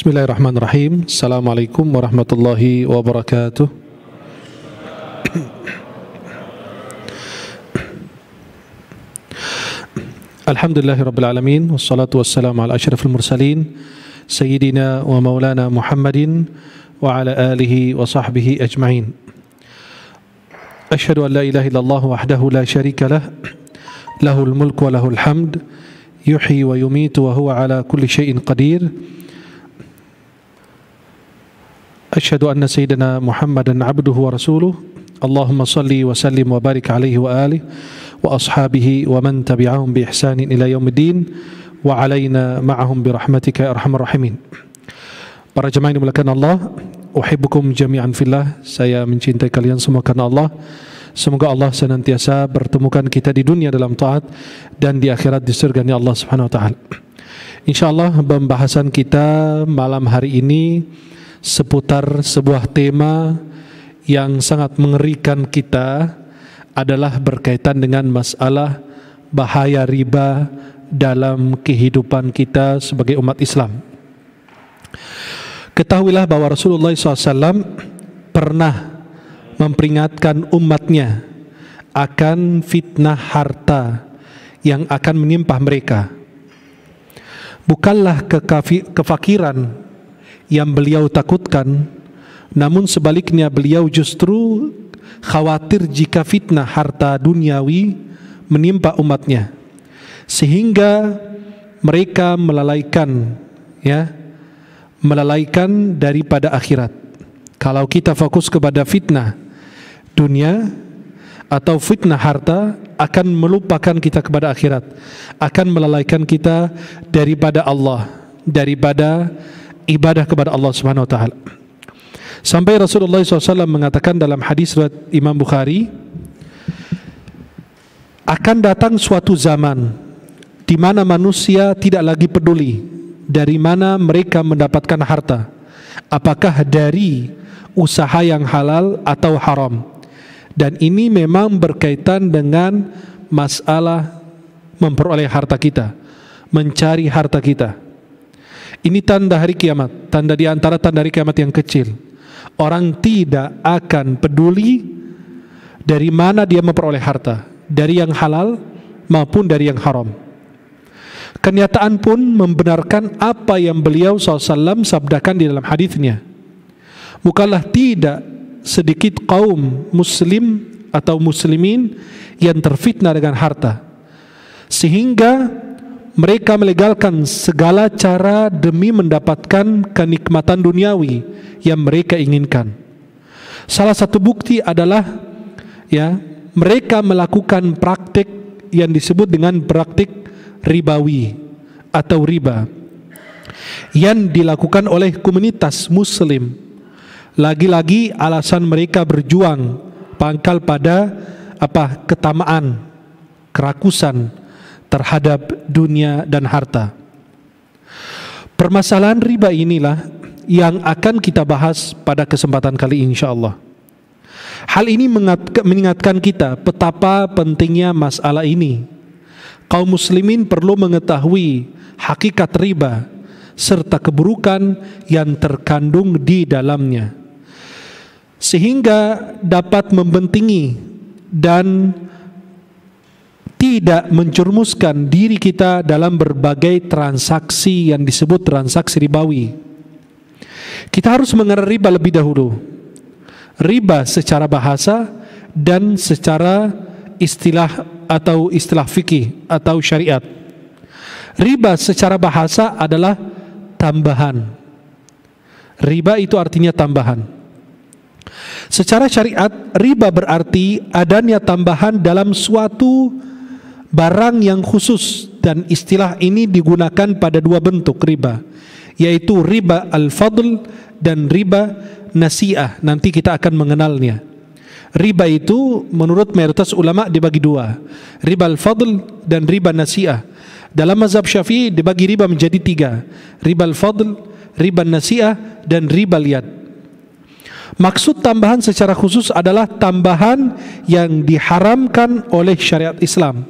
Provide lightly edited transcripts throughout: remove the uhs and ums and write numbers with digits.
Bismillahirrahmanirrahim. Assalamualaikum warahmatullahi wabarakatuh. Alhamdulillahirabbil alamin, wassalatu wassalamu ala asyrafil mursalin sayyidina wa maulana Muhammadin wa ala alihi wa sahbihi ajma'in. Asyhadu an la ilaha illallah wahdahu la syarika lah, lahul mulku wa lahul hamd, yuhyi wa yumitu wa huwa ala kulli syai'in qadir. Asyhadu anna sayyidina Muhammadan abduhu wa rasuluh. Allahumma salli wa sallim wa barik alaihi wa alihi wa ashabihi wa man tabi'ahum bi ihsanin ila yaumiddin wa alaina ma'ahum bi rahmatika ya arhamar rahimin. Para jemaah yang dimuliakan Allah, uhibbukum jami'an fillah. Saya mencintai kalian semua karena Allah. Semoga Allah senantiasa bertemukan kita di dunia dalam taat dan di akhirat di surganya Allah Subhanahu wa taala. Insyaallah pembahasan kita malam hari ini seputar sebuah tema yang sangat mengerikan kita, adalah berkaitan dengan masalah bahaya riba dalam kehidupan kita sebagai umat Islam. Ketahuilah bahwa Rasulullah SAW pernah memperingatkan umatnya akan fitnah harta yang akan menimpa mereka. Bukanlah kefakiran yang beliau takutkan, namun sebaliknya beliau justru khawatir jika fitnah harta duniawi menimpa umatnya, sehingga mereka melalaikan daripada akhirat. Kalau kita fokus kepada fitnah dunia atau fitnah harta, akan melupakan kita kepada akhirat, akan melalaikan kita daripada Allah, daripada ibadah kepada Allah Subhanahu wa taala. Sampai Rasulullah SAW mengatakan dalam hadis riwayat Imam Bukhari, akan datang suatu zaman di mana manusia tidak lagi peduli dari mana mereka mendapatkan harta, apakah dari usaha yang halal atau haram. Dan ini memang berkaitan dengan masalah memperoleh harta kita, mencari harta kita. Ini tanda hari kiamat, tanda di antara tanda hari kiamat yang kecil. Orang tidak akan peduli dari mana dia memperoleh harta, dari yang halal maupun dari yang haram. Kenyataan pun membenarkan apa yang beliau SAW sabdakan di dalam hadisnya. Bukanlah tidak sedikit kaum muslim atau muslimin yang terfitnah dengan harta, sehingga mereka melegalkan segala cara demi mendapatkan kenikmatan duniawi yang mereka inginkan. Salah satu bukti adalah mereka melakukan praktik yang disebut dengan praktik ribawi atau riba yang dilakukan oleh komunitas muslim. Lagi-lagi alasan mereka berjuang pangkal pada ketamaan, kerakusan terhadap dunia dan harta. Permasalahan riba inilah yang akan kita bahas pada kesempatan kali ini insyaallah. Hal ini mengingatkan kita betapa pentingnya masalah ini. Kaum muslimin perlu mengetahui hakikat riba serta keburukan yang terkandung di dalamnya, sehingga dapat membentengi dan tidak menjerumuskan diri kita dalam berbagai transaksi yang disebut transaksi ribawi. Kita harus mengenal riba lebih dahulu. Riba secara bahasa dan secara istilah atau istilah fikih atau syariat. Riba secara bahasa adalah tambahan. Riba itu artinya tambahan. Secara syariat, riba berarti adanya tambahan dalam suatu barang yang khusus, dan istilah ini digunakan pada dua bentuk riba, yaitu riba al-fadl dan riba nasi'ah. Nanti kita akan mengenalnya. Riba itu menurut mayoritas ulama dibagi dua, riba al-fadl dan riba nasi'ah. Dalam mazhab Syafi'i dibagi riba menjadi tiga, riba al-fadl, riba nasi'ah, dan riba liyad. Maksud tambahan secara khusus adalah tambahan yang diharamkan oleh syariat Islam,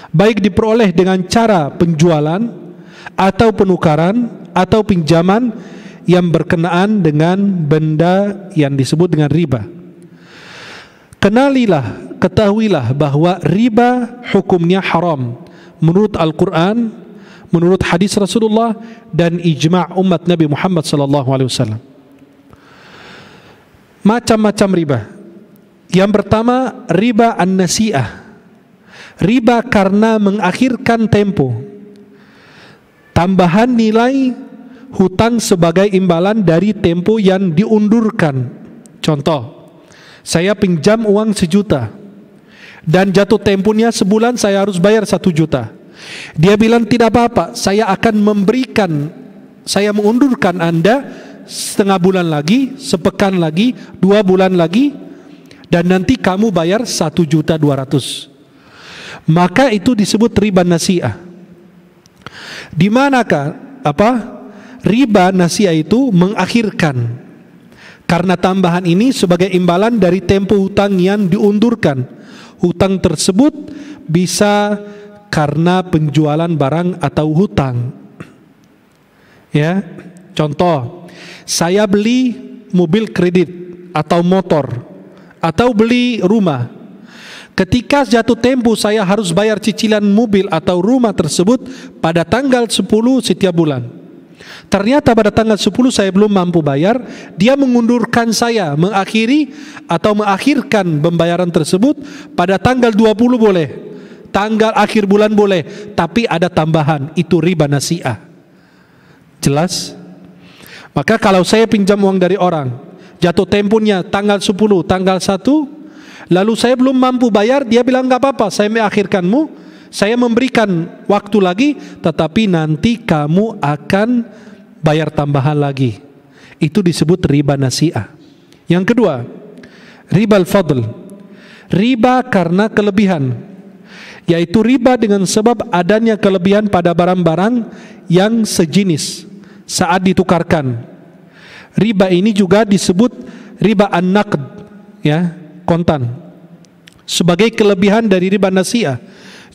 baik diperoleh dengan cara penjualan atau penukaran atau pinjaman yang berkenaan dengan benda yang disebut dengan riba. Kenalilah, ketahuilah bahwa riba hukumnya haram menurut Al-Quran, menurut hadis Rasulullah dan ijma' umat Nabi Muhammad SAW. Macam-macam riba. Yang pertama, riba an-nasi'ah. Riba karena mengakhirkan tempo, tambahan nilai hutang sebagai imbalan dari tempo yang diundurkan. Contoh, saya pinjam uang 1 juta dan jatuh temponya sebulan, saya harus bayar 1 juta. Dia bilang tidak apa-apa, saya akan memberikan, saya mengundurkan Anda setengah bulan lagi, sepekan lagi, 2 bulan lagi, dan nanti kamu bayar 1.200.000. Maka itu disebut riba nasi'ah. Di manakah riba nasi'ah itu mengakhirkan, karena tambahan ini sebagai imbalan dari tempo hutang yang diundurkan. Hutang tersebut bisa karena penjualan barang atau hutang. Ya, contoh, saya beli mobil kredit atau motor atau beli rumah. Ketika jatuh tempo saya harus bayar cicilan mobil atau rumah tersebut pada tanggal 10 setiap bulan. Ternyata pada tanggal 10 saya belum mampu bayar, dia mengundurkan saya, mengakhiri atau mengakhirkan pembayaran tersebut pada tanggal 20 boleh, tanggal akhir bulan boleh, tapi ada tambahan, itu riba nasi'ah. Jelas? Maka kalau saya pinjam uang dari orang, jatuh temponya tanggal 10, tanggal 1, lalu saya belum mampu bayar, dia bilang enggak apa-apa, saya mengakhirkanmu, saya memberikan waktu lagi, tetapi nanti kamu akan bayar tambahan lagi. Itu disebut riba nasi'ah. Yang kedua, riba al-fadl. Riba karena kelebihan, yaitu riba dengan sebab adanya kelebihan pada barang-barang yang sejenis saat ditukarkan. Riba ini juga disebut riba an-naqd, ya, kontan. Sebagai kelebihan dari riba nasi'ah,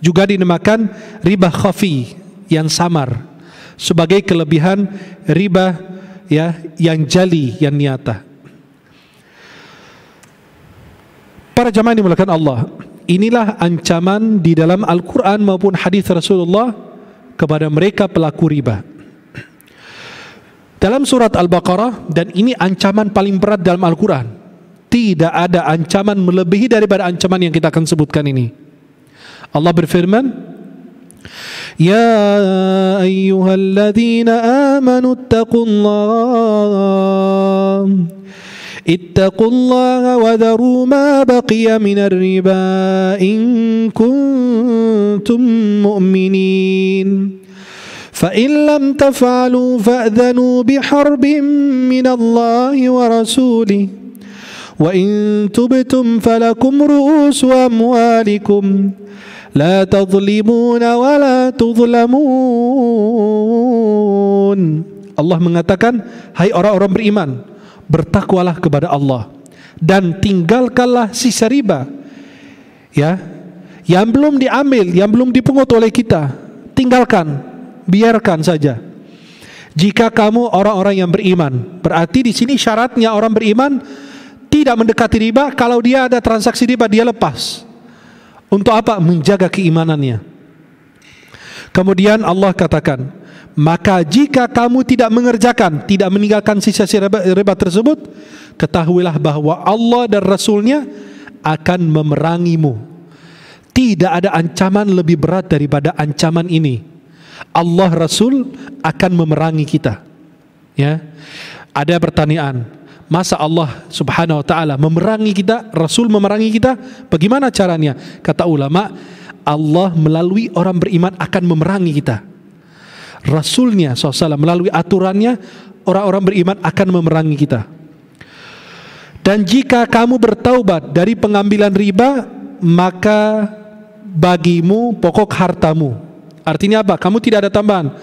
juga dinamakan riba khafi, yang samar, sebagai kelebihan riba, ya, yang jali, yang nyata. Para jamaah yang dimuliakan Allah, inilah ancaman di dalam Al-Quran maupun hadis Rasulullah kepada mereka pelaku riba. Dalam surat Al-Baqarah, dan ini ancaman paling berat dalam Al-Quran, tidak ada ancaman melebihi daripada ancaman yang kita akan sebutkan ini. Allah berfirman, Ya ayyuhalladzina amanu ittaqullaha wa dharu ma baqiya minar riba in kuntum mu'minin fa in lam taf'alu fa'dhanu biharbin minallahi wa rasulih wa in tubtum falakum ru'usu amwalikum la tadhlimuna wa la tudhlamun. Allah mengatakan, hai orang-orang beriman, bertakwalah kepada Allah dan tinggalkanlah sisa riba, ya, yang belum diambil, yang belum dipungut oleh kita. Tinggalkan, biarkan saja. Jika kamu orang-orang yang beriman, berarti di sini syaratnya orang beriman tidak mendekati riba. Kalau dia ada transaksi riba, dia lepas. Untuk apa? Menjaga keimanannya. Kemudian Allah katakan, maka jika kamu tidak mengerjakan, tidak meninggalkan sisa-sisa riba tersebut, ketahuilah bahwa Allah dan Rasulnya akan memerangimu. Tidak ada ancaman lebih berat daripada ancaman ini. Allah Rasul akan memerangi kita. Ya, ada pertanyaan, masa Allah subhanahu wa ta'ala memerangi kita, Rasul memerangi kita, bagaimana caranya? Kata ulama, Allah melalui orang beriman akan memerangi kita. Rasulnya SAW melalui aturannya, orang-orang beriman akan memerangi kita. Dan jika kamu bertaubat dari pengambilan riba, maka bagimu pokok hartamu. Artinya apa? Kamu tidak ada tambahan,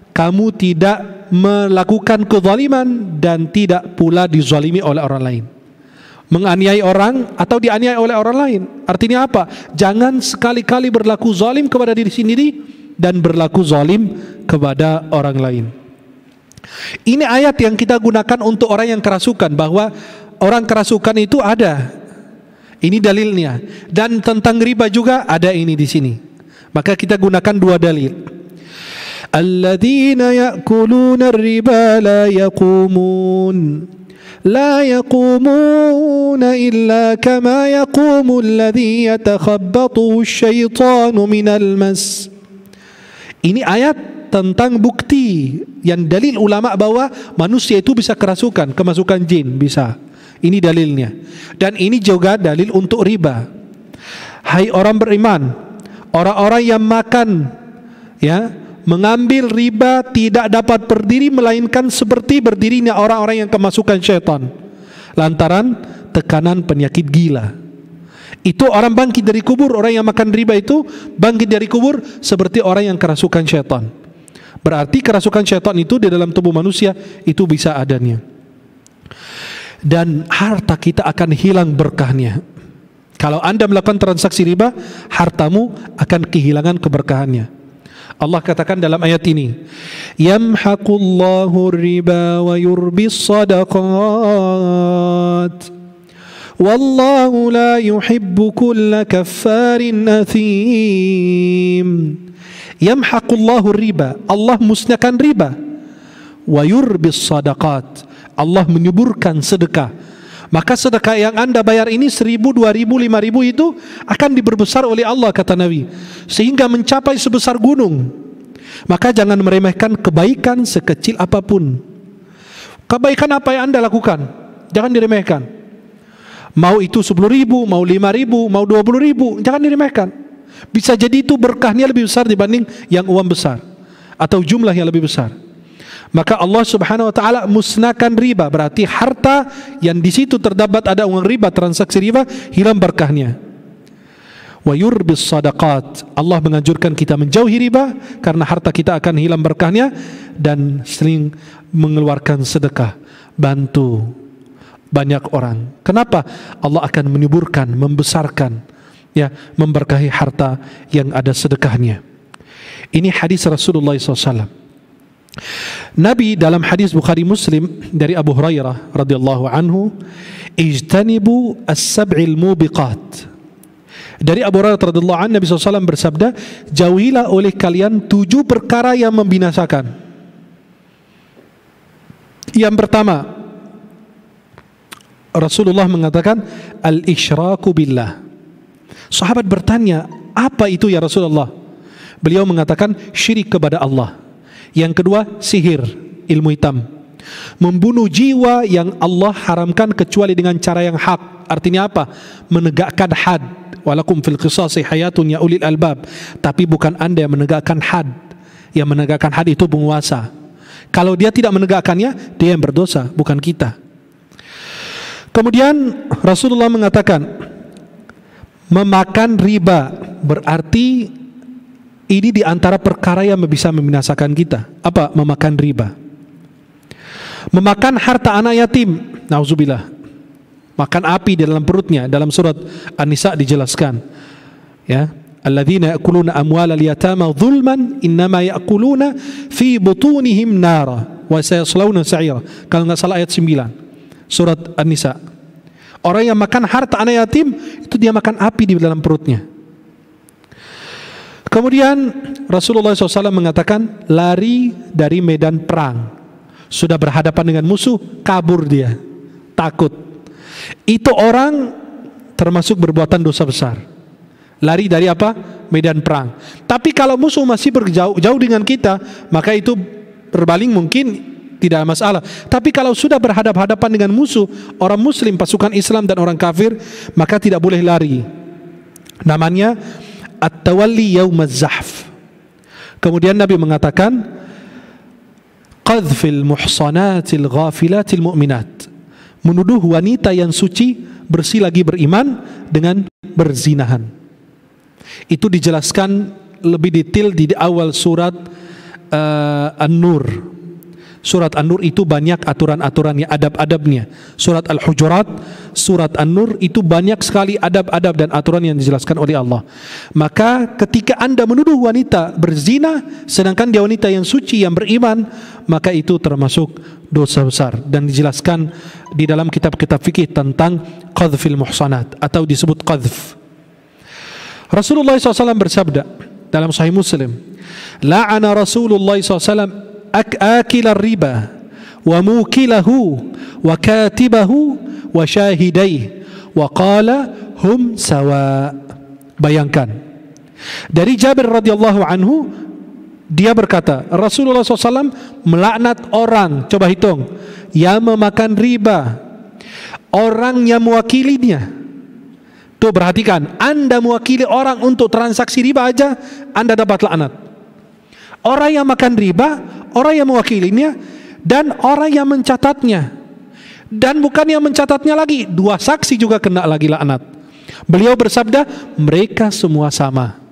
kamu tidak melakukan kezaliman dan tidak pula dizalimi oleh orang lain, menganiaya orang atau dianiaya oleh orang lain. Artinya apa? Jangan sekali-kali berlaku zalim kepada diri sendiri dan berlaku zalim kepada orang lain. Ini ayat yang kita gunakan untuk orang yang kerasukan, bahwa orang kerasukan itu ada. Ini dalilnya. Dan tentang riba juga ada ini di sini. Maka kita gunakan dua dalil. Alladzina ya'kuluna ar-riba la yaqumun. لا يقومون إلا كما يقوم الذي يتخبطه الشيطان من المس. Ini ayat tentang bukti yang dalil ulama bahwa manusia itu bisa kerasukan, kemasukan jin bisa. Ini dalilnya. Dan ini juga dalil untuk riba. Hai orang beriman, orang-orang yang makan, ya, mengambil riba tidak dapat berdiri melainkan seperti berdirinya orang-orang yang kemasukan syaitan lantaran tekanan penyakit gila. Itu orang bangkit dari kubur, orang yang makan riba itu bangkit dari kubur seperti orang yang kerasukan syaitan. Berarti kerasukan syaitan itu di dalam tubuh manusia itu bisa adanya. Dan harta kita akan hilang berkahnya. Kalau Anda melakukan transaksi riba, hartamu akan kehilangan keberkahannya. Allah katakan dalam ayat ini, yamhaqullahu riba wa yurbis sadaqat wallahu la yuhibbu kulla kaffarin athim. Yamhaqullahu riba, Allah musnahkan riba, wa yurbis sadaqat, Allah menyuburkan sedekah. Maka sedekah yang Anda bayar ini 1.000, 2.000, 5.000 itu akan diperbesar oleh Allah, kata Nabi, sehingga mencapai sebesar gunung. Maka jangan meremehkan kebaikan sekecil apapun. Kebaikan apa yang Anda lakukan, jangan diremehkan. Mau itu 10.000, mau 5.000, mau 20.000, jangan diremehkan. Bisa jadi itu berkahnya lebih besar dibanding yang uang besar atau jumlah yang lebih besar. Maka Allah Subhanahu wa taala musnahkan riba, berarti harta yang di situ terdapat ada uang riba, transaksi riba, hilang berkahnya. Wa yurbis sadaqat, Allah menganjurkan kita menjauhi riba karena harta kita akan hilang berkahnya, dan sering mengeluarkan sedekah, bantu banyak orang. Kenapa? Allah akan menyuburkan, membesarkan, ya, memberkahi harta yang ada sedekahnya. Ini hadis Rasulullah SAW. Nabi dalam hadis Bukhari Muslim dari Abu Hurairah radhiyallahu anhu, ijtanibu as-sab'il mubiqat. Dari Abu Hurairah radhiyallahu anhu, Nabi SAW bersabda, jauhilah oleh kalian 7 perkara yang membinasakan. Yang pertama, Rasulullah mengatakan al-isyraku billah. Sahabat bertanya, apa itu ya Rasulullah? Beliau mengatakan syirik kepada Allah. Yang kedua, sihir, ilmu hitam. Membunuh jiwa yang Allah haramkan kecuali dengan cara yang hak. Artinya apa? Menegakkan had. Walakum fil qisasi hayatun ya ulil albab. Tapi bukan Anda yang menegakkan had. Yang menegakkan had itu penguasa. Kalau dia tidak menegakkannya, dia yang berdosa, bukan kita. Kemudian Rasulullah mengatakan, memakan riba berarti ini di antara perkara yang bisa membinasakan kita. Apa? Memakan riba. Memakan harta anak yatim, nauzubillah. Makan api di dalam perutnya. Dalam surat An-Nisa dijelaskan, ya, alladzina ya'kuluna amwalal yatama zulman innama ya'kuluna fi butunihim nara wa sayaslawna sa'ira. Kalau enggak salah ayat 9 surat An-Nisa. Orang yang makan harta anak yatim itu dia makan api di dalam perutnya. Kemudian Rasulullah SAW mengatakan lari dari medan perang. Sudah berhadapan dengan musuh, kabur dia, takut. Itu orang termasuk berbuatan dosa besar. Lari dari apa? Medan perang. Tapi kalau musuh masih berjauh dengan kita, maka itu berbaling mungkin tidak masalah. Tapi kalau sudah berhadapan dengan musuh, orang muslim, pasukan Islam dan orang kafir, maka tidak boleh lari. Namanya at-tawalli yaumaz zahf. Kemudian Nabi mengatakan qadhfil muhsanatil ghafilatil mu'minat, menuduh wanita yang suci bersih lagi beriman dengan berzinahan. Itu dijelaskan lebih detail di awal surat An-Nur. Surat An-Nur itu banyak aturan-aturannya, adab-adabnya. Surat Al-Hujurat, surat An-Nur itu banyak sekali adab-adab dan aturan yang dijelaskan oleh Allah. Maka ketika Anda menuduh wanita berzina sedangkan dia wanita yang suci, yang beriman, maka itu termasuk dosa besar dan dijelaskan di dalam kitab-kitab fikih tentang qadhfil muhsanat atau disebut qadhf. Rasulullah SAW bersabda dalam Sahih Muslim, la'ana Rasulullah SAW akil riba wa mukilahu wa katibahu wa syahidai wa qala hum sawa. Bayangkan, dari Jabir radhiyallahu anhu, dia berkata Rasulullah SAW melaknat orang, coba hitung, yang memakan riba, orang yang mewakilinya. Tuh perhatikan, Anda mewakili orang untuk transaksi riba aja Anda dapat laknat. Orang yang makan riba, orang yang mewakilinya, dan orang yang mencatatnya. Dan bukan yang mencatatnya lagi, dua saksi juga kena lagi laknat. Beliau bersabda, mereka semua sama.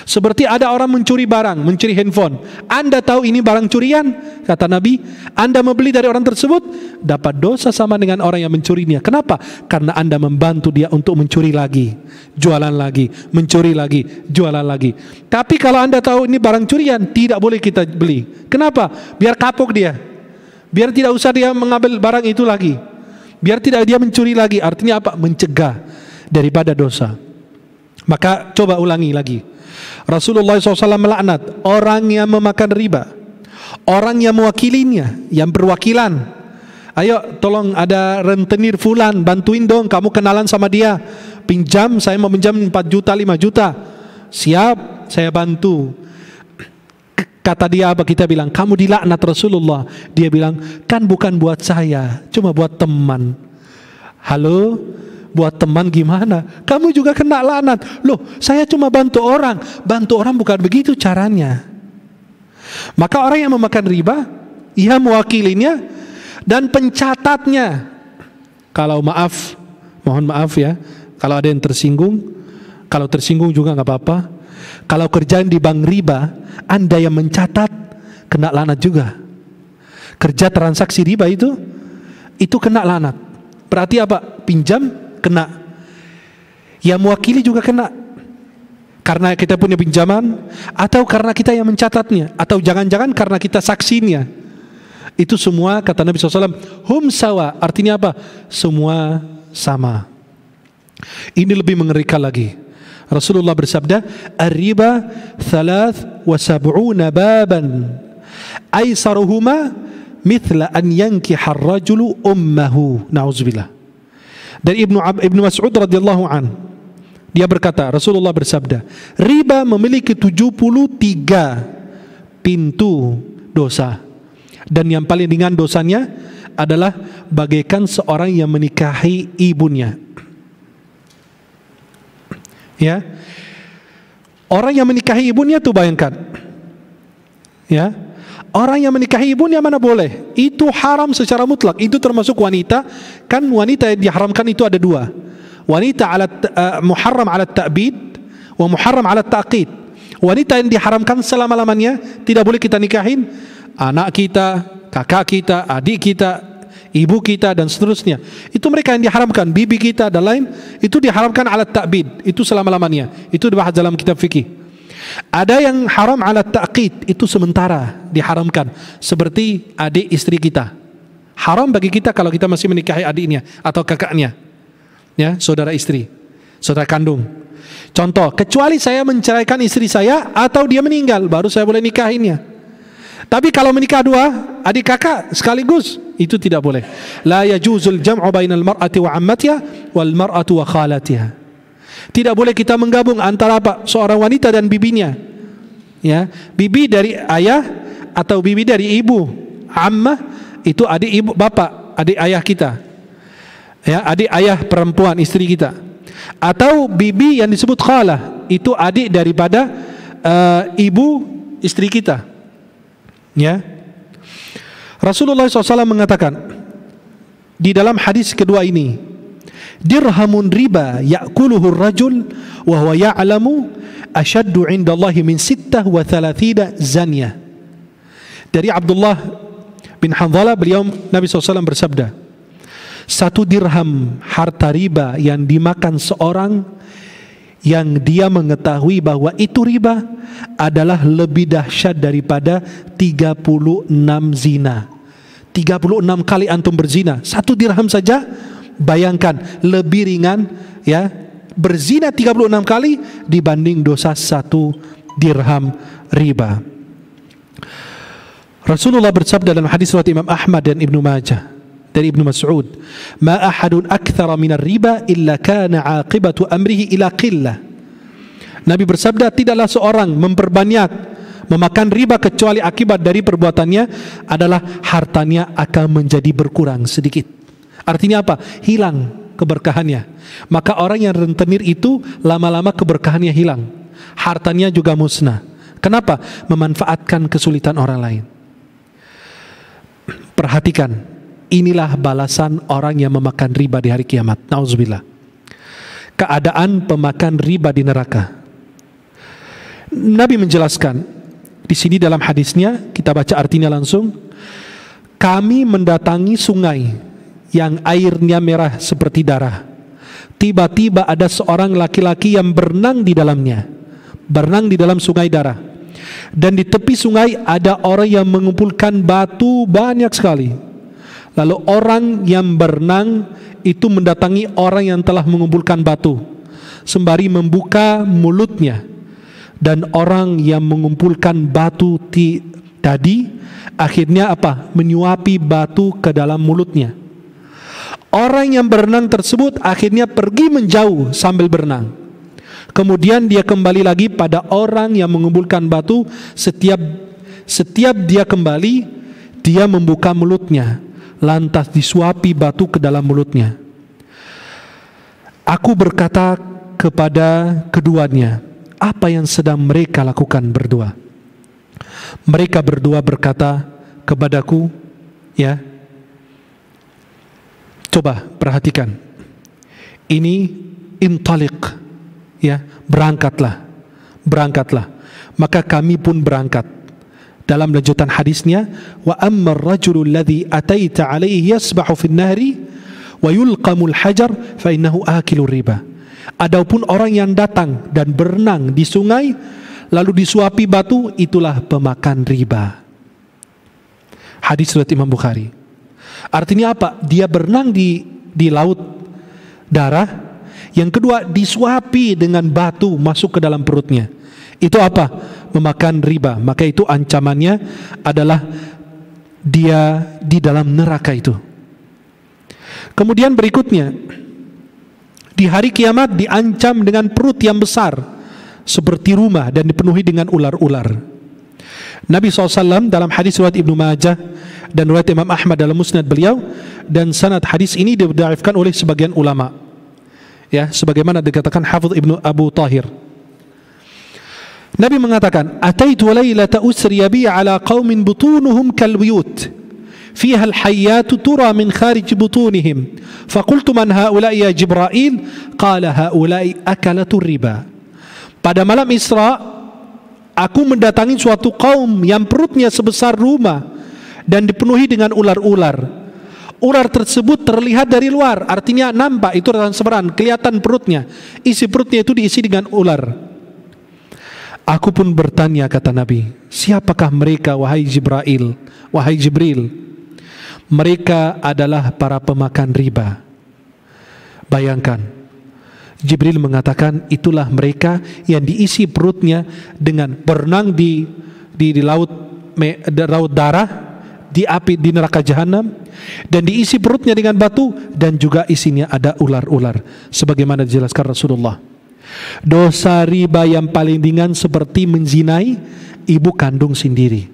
Seperti ada orang mencuri barang, mencuri handphone. Anda tahu ini barang curian, kata Nabi, Anda membeli dari orang tersebut, dapat dosa sama dengan orang yang mencurinya. Kenapa? Karena Anda membantu dia untuk mencuri lagi, jualan lagi, mencuri lagi, jualan lagi. Tapi kalau Anda tahu ini barang curian, tidak boleh kita beli. Kenapa? Biar kapok dia, biar tidak usah dia mengambil barang itu lagi, biar tidak dia mencuri lagi. Artinya apa? Mencegah daripada dosa. Maka coba ulangi lagi. Rasulullah SAW melaknat orang yang memakan riba, orang yang mewakilinya, yang berwakilan. Ayo tolong ada rentenir fulan, bantuin dong, kamu kenalan sama dia, pinjam, saya mau pinjam 4 juta 5 juta. Siap, saya bantu. Kata dia apa? Kita bilang kamu dilaknat Rasulullah. Dia bilang kan bukan buat saya, cuma buat teman. Halo, buat teman gimana? Kamu juga kena laknat. Loh, saya cuma bantu orang. Bantu orang bukan begitu caranya. Maka orang yang memakan riba, ia mewakilinya dan pencatatnya. Kalau maaf, mohon maaf ya, kalau ada yang tersinggung, kalau tersinggung juga nggak apa-apa. Kalau kerjaan di bank riba, Anda yang mencatat kena laknat juga. Kerja transaksi riba itu kena laknat. Berarti apa? Pinjam kena, yang mewakili juga kena, karena kita punya pinjaman, atau karena kita yang mencatatnya, atau jangan-jangan karena kita saksinya. Itu semua kata Nabi SAW, hum sawa, artinya apa? Semua sama. Ini lebih mengerikan lagi. Rasulullah bersabda, ar-riba 73 baban aisaruhuma mithla an yankiha ar-rajulu ummahu. Na'udzubillah. Dari Ibnu Mas'ud radhiyallahu an, dia berkata, Rasulullah bersabda, riba memiliki 73 pintu dosa, dan yang paling ringan dosanya adalah bagaikan seorang yang menikahi ibunya. Ya, orang yang menikahi ibunya tuh bayangkan, ya. Orang yang menikahi ibunya mana boleh? Itu haram secara mutlak. Itu termasuk wanita. Kan wanita yang diharamkan itu ada dua. Wanita muharram ala ta'bid wa muharram ala ta'qid. Wanita yang diharamkan selama-lamanya, tidak boleh kita nikahin. Anak kita, kakak kita, adik kita, ibu kita, dan seterusnya. Itu mereka yang diharamkan. Bibi kita dan lain, itu diharamkan ala ta'bid. Itu selama-lamanya. Itu dibahas dalam kitab fikih. Ada yang haram ala ta'qid, itu sementara diharamkan, seperti adik istri kita. Haram bagi kita kalau kita masih menikahi adiknya atau kakaknya, ya, saudara istri, saudara kandung. Contoh, kecuali saya menceraikan istri saya atau dia meninggal, baru saya boleh nikahinnya. Tapi kalau menikah dua adik kakak sekaligus, itu tidak boleh. La yajuzul jam'u bainal mar'ati wa ammatiha wal mar'atu wa khalatiha. Tidak boleh kita menggabung antara apa? Seorang wanita dan bibinya. Ya, bibi dari ayah atau bibi dari ibu. Ammah itu adik ibu bapak, adik ayah kita. Ya, adik ayah perempuan istri kita. Atau bibi yang disebut khalah, itu adik daripada ibu istri kita. Ya. Rasulullah SAW mengatakan di dalam hadis kedua ini, dirhamun riba ya'kuluhu ar-rajul wa huwa ya'lamu ashaddu 'inda Allah min 36 zanyah. Dari Abdullah bin Hanzalah, beliau Nabi SAW bersabda, 1 dirham harta riba yang dimakan seorang yang dia mengetahui bahwa itu riba adalah lebih dahsyat daripada 36 zina. 36 kali antum berzina, 1 dirham saja, bayangkan lebih ringan ya, berzina 36 kali dibanding dosa 1 dirham riba. Rasulullah bersabda dalam hadis riwayat Imam Ahmad dan Ibnu Majah dari Ibnu Mas'ud, "Ma ahadun aktsara minar riba illa kana 'aqibatu amrihi ila qillah." Nabi bersabda, tidaklah seorang memperbanyak memakan riba kecuali akibat dari perbuatannya adalah hartanya akan menjadi berkurang sedikit. Artinya apa? Hilang keberkahannya. Maka orang yang rentenir itu lama-lama keberkahannya hilang, hartanya juga musnah. Kenapa? Memanfaatkan kesulitan orang lain. Perhatikan, inilah balasan orang yang memakan riba di hari kiamat. Nauzubillah. Keadaan pemakan riba di neraka. Nabi menjelaskan di sini dalam hadisnya, kita baca artinya langsung. Kami mendatangi sungai yang airnya merah seperti darah. Tiba-tiba ada seorang laki-laki yang berenang di dalamnya, berenang di dalam sungai darah. Dan di tepi sungai ada orang yang mengumpulkan batu banyak sekali. Lalu orang yang berenang itu mendatangi orang yang telah mengumpulkan batu sembari membuka mulutnya. Dan orang yang mengumpulkan batu tadi akhirnya apa? Menyuapi batu ke dalam mulutnya. Orang yang berenang tersebut akhirnya pergi menjauh sambil berenang. Kemudian dia kembali lagi pada orang yang mengumpulkan batu. Setiap dia kembali, dia membuka mulutnya, lantas disuapi batu ke dalam mulutnya. Aku berkata kepada keduanya, apa yang sedang mereka lakukan berdua? Mereka berdua berkata kepadaku, ya, coba perhatikan, ini intaliq, ya, berangkatlah. Maka kami pun berangkat. Dalam lanjutan hadisnya, wa amma ar-rajulu alladhi ataita alaihi yasbahu fin nahri wa yulqamul hajar fa innahu akilur riba. Adapun orang yang datang dan berenang di sungai lalu disuapi batu, itulah pemakan riba. Hadis riwayat Imam Bukhari. Artinya apa? Dia berenang di laut darah. Yang kedua, disuapi dengan batu masuk ke dalam perutnya. Itu apa? Memakan riba. Maka itu ancamannya adalah dia di dalam neraka itu. Kemudian berikutnya, di hari kiamat diancam dengan perut yang besar seperti rumah dan dipenuhi dengan ular-ular. Nabi SAW dalam hadis riwayat Ibnu Majah dan riwayat Imam Ahmad dalam musnad beliau, dan sanad hadis ini didhaifkan oleh sebagian ulama, ya, sebagaimana dikatakan Hafidz Ibnu Abu Tahir. Nabi mengatakan, "Ataitu lailata usriya bi ala qaumin butunuhum kalbuyut fiha alhayyatu tura min kharij butunihim faqultu man haula'i ya Jibril qala haula'i akalatur riba." Pada malam Isra, aku mendatangi suatu kaum yang perutnya sebesar rumah dan dipenuhi dengan ular-ular. Ular tersebut terlihat dari luar, artinya nampak, itu transparan, kelihatan perutnya. Isi perutnya itu diisi dengan ular. Aku pun bertanya, kata Nabi, siapakah mereka wahai Jibril? Wahai Jibril, mereka adalah para pemakan riba. Bayangkan, Jibril mengatakan itulah mereka yang diisi perutnya dengan berenang di laut darah, di api, di neraka jahanam, dan diisi perutnya dengan batu, dan juga isinya ada ular-ular, sebagaimana dijelaskan Rasulullah. Dosa riba yang paling ringan seperti menzinai ibu kandung sendiri.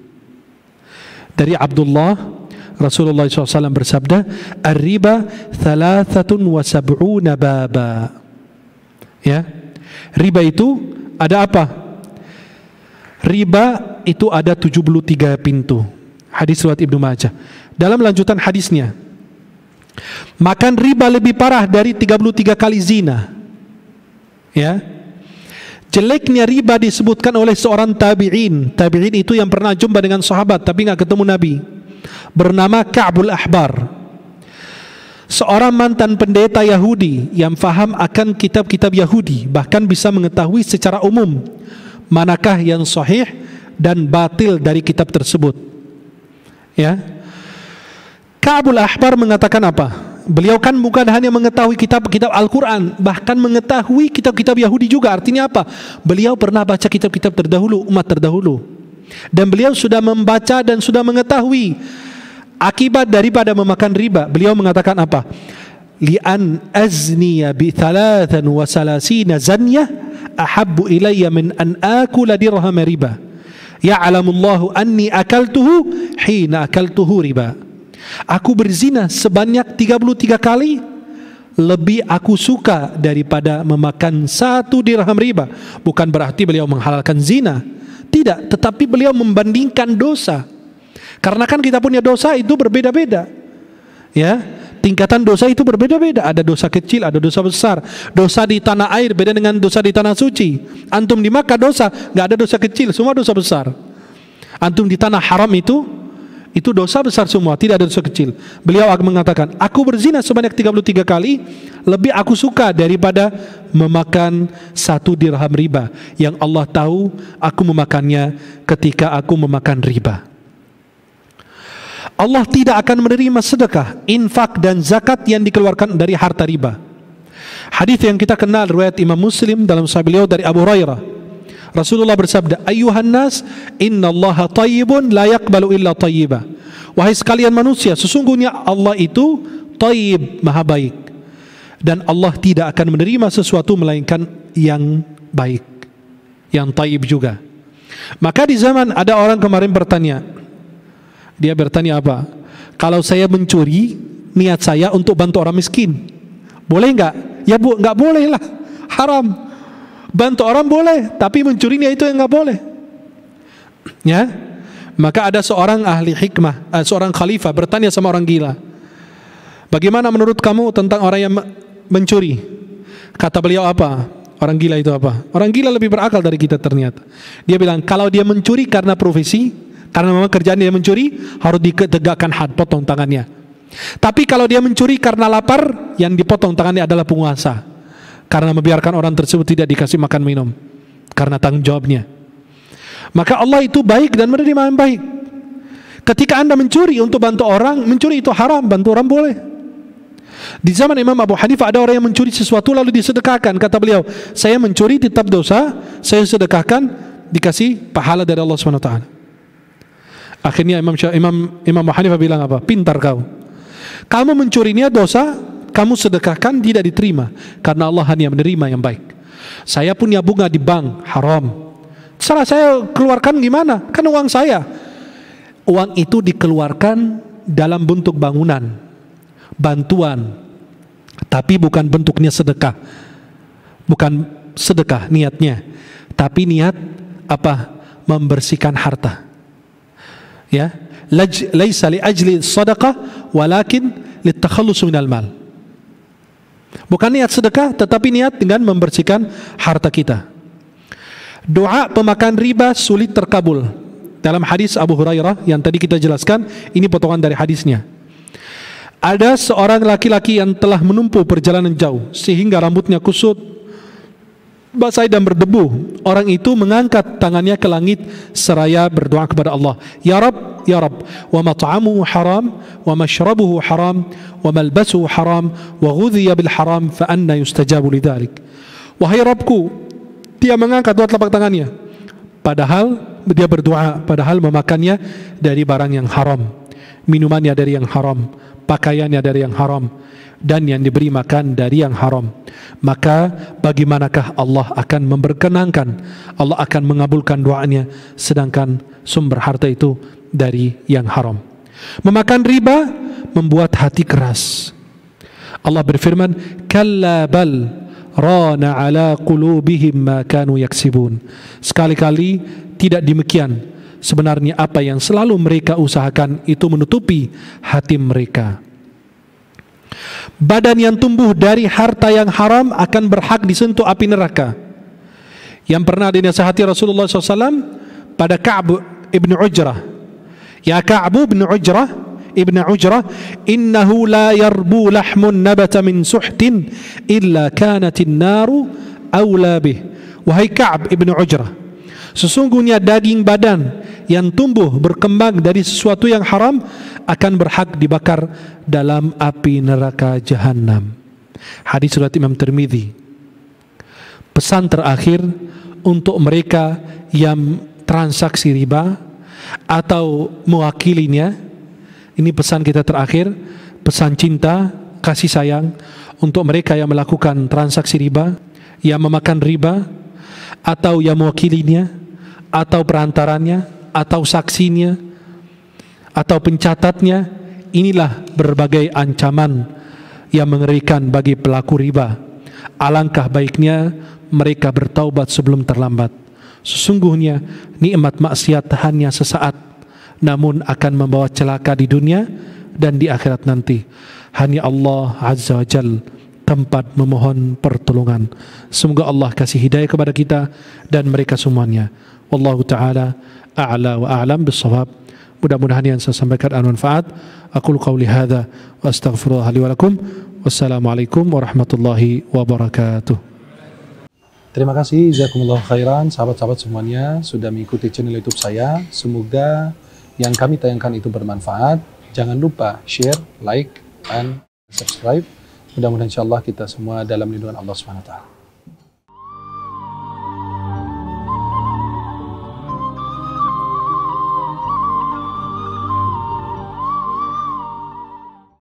Dari Abdullah, Rasulullah SAW bersabda, "Ar-riba 73 baba." Ya, riba itu ada apa? Riba itu ada 73 pintu. Hadis riwayat Ibnu Majah. Dalam lanjutan hadisnya, makan riba lebih parah dari 33 kali zina. Ya. Jeleknya riba disebutkan oleh seorang tabi'in. Tabi'in itu yang pernah jumpa dengan sahabat tapi enggak ketemu Nabi. bernama Ka'bul Ahbar, seorang mantan pendeta Yahudi yang faham akan kitab-kitab Yahudi, bahkan bisa mengetahui secara umum manakah yang sahih dan batil dari kitab tersebut. Ya, Ka'bul Ahbar mengatakan apa? Beliau kan bukan hanya mengetahui kitab-kitab Al-Quran, bahkan mengetahui kitab-kitab Yahudi juga. Artinya apa? Beliau pernah baca kitab-kitab terdahulu, umat terdahulu, dan beliau sudah membaca dan sudah mengetahui akibat daripada memakan riba. Beliau mengatakan apa? Li'an azniya bi 33 zanyah ahabbu ilayya min an akula dirham riba ya'lamullahu anni akaltuhu hina akaltuhu riba. Aku berzina sebanyak 33 kali, lebih aku suka daripada memakan 1 dirham riba. Bukan berarti beliau menghalalkan zina, tidak, tetapi beliau membandingkan dosa. Karena kan kita punya dosa itu berbeda-beda, ya, tingkatan dosa itu berbeda-beda. Ada dosa kecil, ada dosa besar. Dosa di tanah air beda dengan dosa di tanah suci. Antum di Makkah dosa, nggak ada dosa kecil, semua dosa besar. Antum di tanah haram itu dosa besar semua, tidak ada dosa kecil. Beliau mengatakan, aku berzina sebanyak 33 kali, lebih aku suka daripada memakan 1 dirham riba, yang Allah tahu aku memakannya ketika aku memakan riba. Allah tidak akan menerima sedekah, infak dan zakat yang dikeluarkan dari harta riba. Hadis yang kita kenal riwayat Imam Muslim dalam sahih beliau dari Abu Hurairah. Rasulullah bersabda, "Ayyuhan nas, innallaha thayyibun la yaqbalu illa thayyiba." Wahai sekalian manusia, sesungguhnya Allah itu thayyib, maha baik, dan Allah tidak akan menerima sesuatu melainkan yang baik, yang thayyib juga. Maka di zaman ada orang kemarin bertanya, dia bertanya apa? Kalau saya mencuri, niat saya untuk bantu orang miskin, boleh enggak? Ya bu, enggak boleh lah, haram. Bantu orang boleh, tapi mencurinya itu yang enggak boleh. Ya, maka ada seorang ahli hikmah, seorang khalifah bertanya sama orang gila, bagaimana menurut kamu tentang orang yang mencuri? Kata beliau apa? Orang gila itu apa? Orang gila lebih berakal dari kita ternyata. Dia bilang, kalau dia mencuri karena profesi, karena memang kerjaan dia mencuri, harus ditegakkan had, potong tangannya. Tapi kalau dia mencuri karena lapar, yang dipotong tangannya adalah penguasa, karena membiarkan orang tersebut tidak dikasih makan minum, karena tanggung jawabnya. Maka Allah itu baik dan menerima yang baik. Ketika Anda mencuri untuk bantu orang, mencuri itu haram, bantu orang boleh. Di zaman Imam Abu Hanifah ada orang yang mencuri sesuatu lalu disedekahkan. Kata beliau, saya mencuri tetap dosa, saya sedekahkan, dikasih pahala dari Allah SWT. Akhirnya Imam Abu Hanifah bilang apa? Pintar kau. Kamu mencurinya dosa, kamu sedekahkan tidak diterima, karena Allah hanya menerima yang baik. Saya punya bunga di bank, haram. Salah saya keluarkan gimana? Kan uang saya. Uang itu dikeluarkan dalam bentuk bangunan, bantuan, tapi bukan bentuknya sedekah. Bukan sedekah niatnya, tapi niat apa? Membersihkan harta. Ya, laisa li ajli sadaqah walakin litakhallus minal mal. Bukan niat sedekah, tetapi niat dengan membersihkan harta kita. Doa pemakan riba sulit terkabul. Dalam hadis Abu Hurairah yang tadi kita jelaskan, ini potongan dari hadisnya. Ada seorang laki-laki yang telah menempuh perjalanan jauh sehingga rambutnya kusut, basah dan berdebu. Orang itu mengangkat tangannya ke langit seraya berdoa kepada Allah, Ya Rabb, Ya Rabb, wa mat'amuhu haram, wa mashrabuhu haram, wa malbasuhu haram, wa ghudhiya bil haram, fa anna yustajabu lidzalik. Wahai Rabbku. Dia mengangkat dua telapak tangannya, padahal dia berdoa, padahal memakannya dari barang yang haram, minumannya dari yang haram, pakaiannya dari yang haram, dan yang diberi makan dari yang haram. Maka bagaimanakah Allah akan memperkenankan, Allah akan mengabulkan doanya, sedangkan sumber harta itu dari yang haram. Memakan riba membuat hati keras. Allah berfirman, Kalla bal rana ala qulubihim ma kanu yaksibun. Sekali-kali tidak demikian. Sebenarnya apa yang selalu mereka usahakan itu menutupi hati mereka. Badan yang tumbuh dari harta yang haram akan berhak disentuh api neraka. Yang pernah dinasihati Rasulullah SAW pada Ka'b ibn Ujrah, Ya Ka'bu ibn Ujrah, innahu la yarbu lahmun nabata min suhtin illa kanatin naru awla bih. Wahai Ka'b ibn Ujrah, sesungguhnya daging badan yang tumbuh berkembang dari sesuatu yang haram akan berhak dibakar dalam api neraka jahanam. Hadis riwayat Imam Tirmidzi. Pesan terakhir untuk mereka yang transaksi riba atau mewakilinya, ini pesan kita terakhir, pesan cinta, kasih sayang untuk mereka yang melakukan transaksi riba, yang memakan riba, atau yang mewakilinya, atau perantaranya, atau saksinya, atau pencatatnya. Inilah berbagai ancaman yang mengerikan bagi pelaku riba. Alangkah baiknya mereka bertaubat sebelum terlambat. Sesungguhnya nikmat maksiat hanya sesaat, namun akan membawa celaka di dunia dan di akhirat nanti. Hanya Allah Azza wa Jal tempat memohon pertolongan. Semoga Allah kasih hidayah kepada kita dan mereka semuanya. Wallahu ta'ala a'la wa a'lam bissawab. Mudah-mudahan yang saya sampaikan bermanfaat. Aqulu qawli hadza wa astaghfirullah li wa lakum. Wassalamualaikum warahmatullahi wabarakatuh. Terima kasih, jazakumullah khairan, sahabat-sahabat semuanya sudah mengikuti channel YouTube saya. Semoga yang kami tayangkan itu bermanfaat. Jangan lupa share, like, dan subscribe. Mudah-mudahan insyaAllah kita semua dalam lindungan Allah SWT.